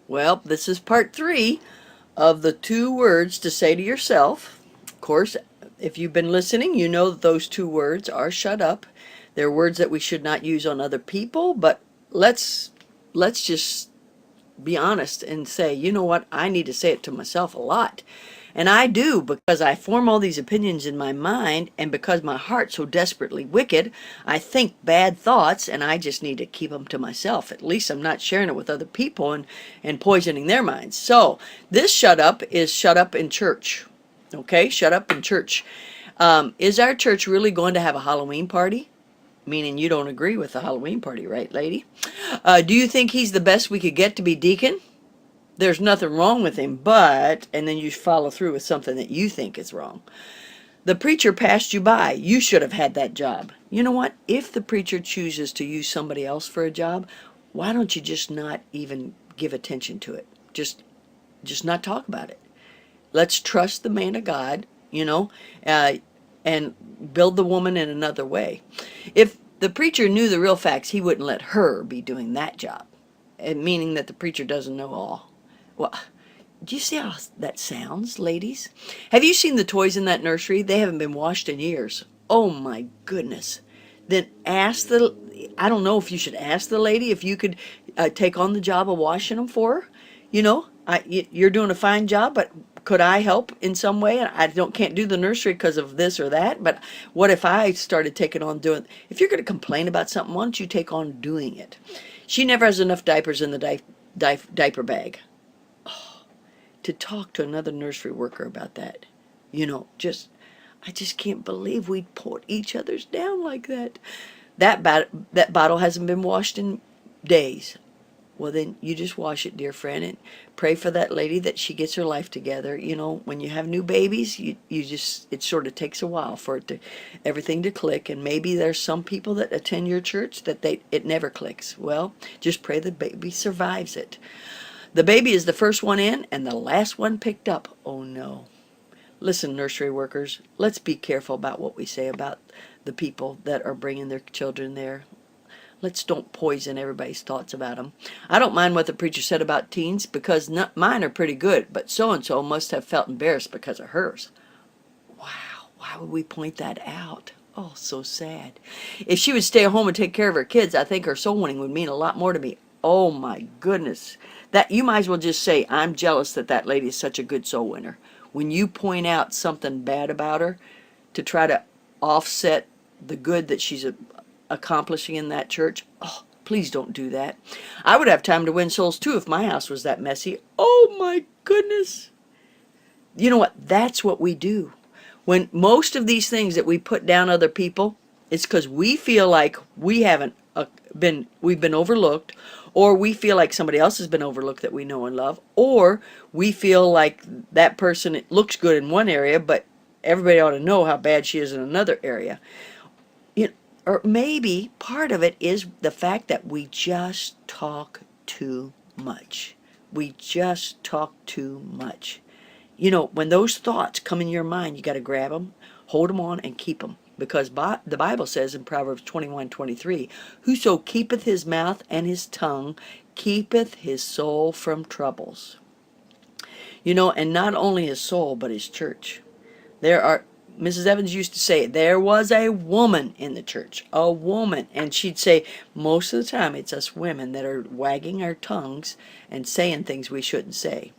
Well, this is part 3 of the 2 words to say to yourself. Of course, if you've been listening, you know that those 2 words are shut up. They're words that we should not use on other people, but let's let's just be honest and say, you know what, I need to say it to myself a lot. And I do, because I form all these opinions in my mind, and because my heart's so desperately wicked, I think bad thoughts, and I just need to keep them to myself. At least I'm not sharing it with other people and poisoning their minds. So this shut up is shut up in church. Okay, shut up in church. Is our church really going to have a Halloween party? Meaning you don't agree with the Halloween party, right, lady? Do you think he's the best we could get to be deacon? There's nothing wrong with him, but, and then you follow through with something that you think is wrong. The preacher passed you by. You should have had that job. You know what? If the preacher chooses to use somebody else for a job, why don't you just not even give attention to it? Just not talk about it. Let's trust the man of God, uh, and build the woman in another way. If the preacher knew the real facts, he wouldn't let her be doing that job, meaning that the preacher doesn't know all. Well, do you see how that sounds, ladies? Have you seen the toys in that nursery? They haven't been washed in years. Oh my goodness. Then I don't know if you should ask the lady if you could take on the job of washing them for her. You're doing a fine job, but could I help in some way? I can't do the nursery because of this or that, but what if I started taking on doing, if you're going to complain about something, why don't you take on doing it? She never has enough diapers in the diaper bag. To talk to another nursery worker about that. You know, just I just can't believe we put each other's down like that. That bottle hasn't been washed in days. Well, then you just wash it, dear friend, and pray for that lady that she gets her life together. You know, when you have new babies, you just, it sort of takes a while for everything to click. And maybe there's some people that attend your church that it never clicks. Well, just pray the baby survives it. The baby is the first one in and the last one picked up. Oh no. Listen, nursery workers, let's be careful about what we say about the people that are bringing their children there. Let's don't poison everybody's thoughts about them. I don't mind what the preacher said about teens because mine are pretty good, but so-and-so must have felt embarrassed because of hers. Wow, why would we point that out? Oh, so sad. If she would stay at home and take care of her kids, I think her soul winning would mean a lot more to me. Oh my goodness. That you might as well just say, I'm jealous that that lady is such a good soul winner. When you point out something bad about her to try to offset the good that she's accomplishing in that church, oh, please don't do that. I would have time to win souls too if my house was that messy. Oh my goodness. You know what? That's what we do. When most of these things that we put down other people, it's because we feel like we haven't we've been overlooked, or we feel like somebody else has been overlooked that we know and love, or we feel like that person looks good in one area, but everybody ought to know how bad she is in another area. You know, or maybe part of it is the fact that we just talk too much. We just talk too much. You know, when those thoughts come in your mind, you got to grab them, hold them on, and keep them. Because the Bible says in Proverbs 21:23, whoso keepeth his mouth and his tongue keepeth his soul from troubles. You know, and not only his soul, but his church. Mrs. Evans used to say, there was a woman in the church, a woman. And she'd say, most of the time it's us women that are wagging our tongues and saying things we shouldn't say.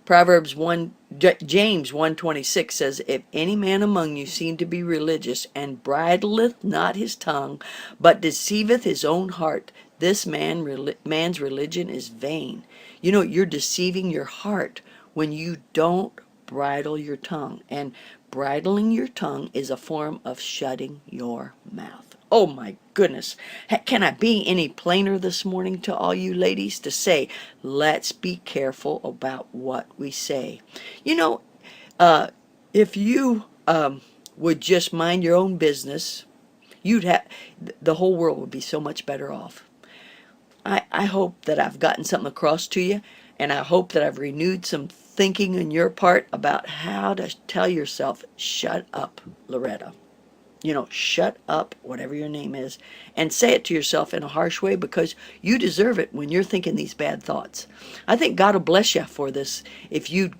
James 1:26 says, if any man among you seem to be religious and bridleth not his tongue, but deceiveth his own heart, this man's religion is vain. You know, you're deceiving your heart when you don't bridle your tongue. And bridling your tongue is a form of shutting your mouth. Oh my goodness. Can I be any plainer this morning to all you ladies to say, let's be careful about what we say. You know, if you would just mind your own business, the whole world would be so much better off. I hope that I've gotten something across to you, and I hope that I've renewed some thinking on your part about how to tell yourself, shut up, Loretta. shut up, whatever your name is, and say it to yourself in a harsh way because you deserve it when you're thinking these bad thoughts. I think God will bless you for this if you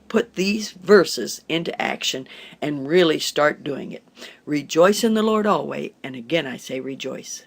put these verses into action and really start doing it. Rejoice in the Lord always, and again I say rejoice.